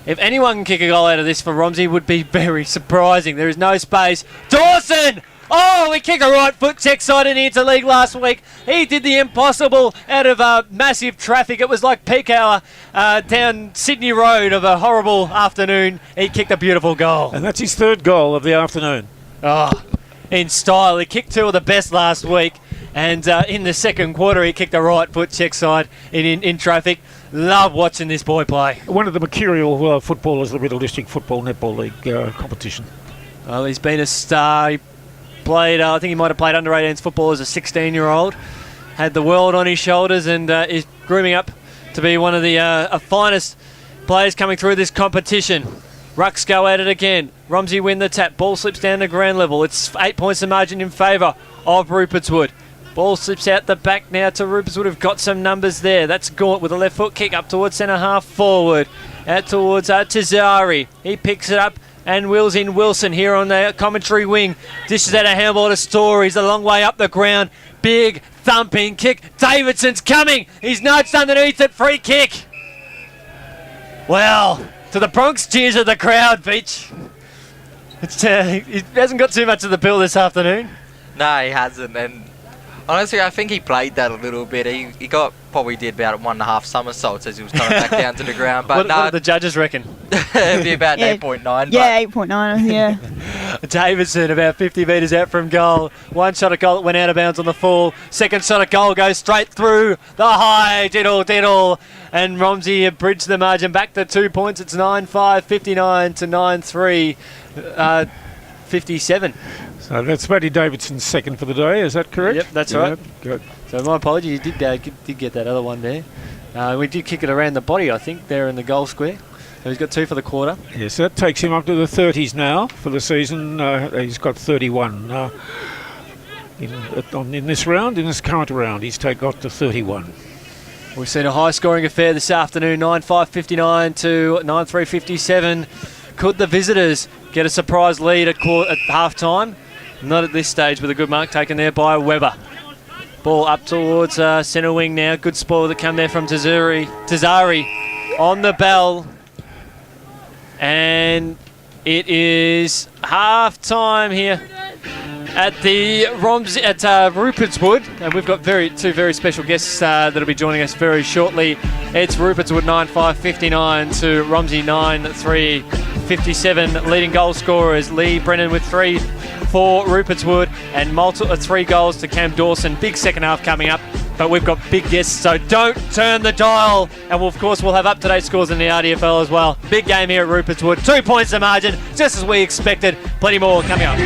If anyone can kick a goal out of this for Romsey, it would be very surprising. There is no space. Dawson Oh, he kicked a right foot check side in the interleague last week. He did the impossible out of massive traffic. It was like peak hour down Sydney Road of a horrible afternoon. He kicked a beautiful goal. And that's his third goal of the afternoon. Oh, in style. He kicked two of the best last week. And in the second quarter, he kicked a right foot check side in traffic. Love watching this boy play. One of the mercurial footballers of the Riddle District Football Netball League competition. Well, he's been a star. He played, I think he might have played under 18s football as a 16-year-old. Had the world on his shoulders and is grooming up to be one of the finest players coming through this competition. Rucks go at it again. Romsey win the tap. Ball slips down to ground level. It's 8 points of margin in favour of Rupertswood. Ball slips out the back now to Rupertswood. Have got some numbers there. That's Gaunt with a left foot kick up towards centre half forward. Out towards Tazari. He picks it up and wheels in Wilson here on the commentary wing. Dishes out a handball to Story. He's a long way up the ground. Big thumping kick. Davidson's coming. He's nudged underneath it. Free kick. Well, to the Bronx cheers of the crowd, Beach. He hasn't got too much of the bill this afternoon. No, he hasn't. And honestly, I think he played that a little bit. He probably did about 1.5 somersaults as he was coming back down to the ground. But what do the judges reckon? It'd be about an 8.9. Yeah, 8.9, yeah. Davidson about 50 metres out from goal. One shot at goal that went out of bounds on the full. Second shot at goal goes straight through the high. Diddle. And Romsey bridged the margin back to 2 points. It's 9-5, 59 to 9-3, 57. So that's Matty Davidson's second for the day, is that correct? Yep, that's right. Good. So my apologies, you did get that other one there. We did kick it around the body, I think, there in the goal square. So he's got 2 for the quarter. Yes, that takes him up to the 30s now for the season. He's got 31 in this round. In this current round, he's got to 31. We've seen a high-scoring affair this afternoon, 9-5-59 to 9-3-57. Could the visitors get a surprise lead at half-time? Not at this stage, with a good mark taken there by Webber. Ball up towards centre wing now. Good spoil that come there from Tazari on the bell. And it is half-time here at the Rupertswood, and we've got two very special guests that'll be joining us very shortly. It's Rupertswood 9-5-59 to Romsey 9-3-57. Leading goal scorers Lee Brennan with 3 for Rupertswood and 3 goals to Cam Dawson. Big second half coming up, but we've got big guests, so don't turn the dial. And of course we'll have up-to-date scores in the RDFL as well. Big game here at Rupertswood. 2 points to margin, just as we expected. Plenty more coming up.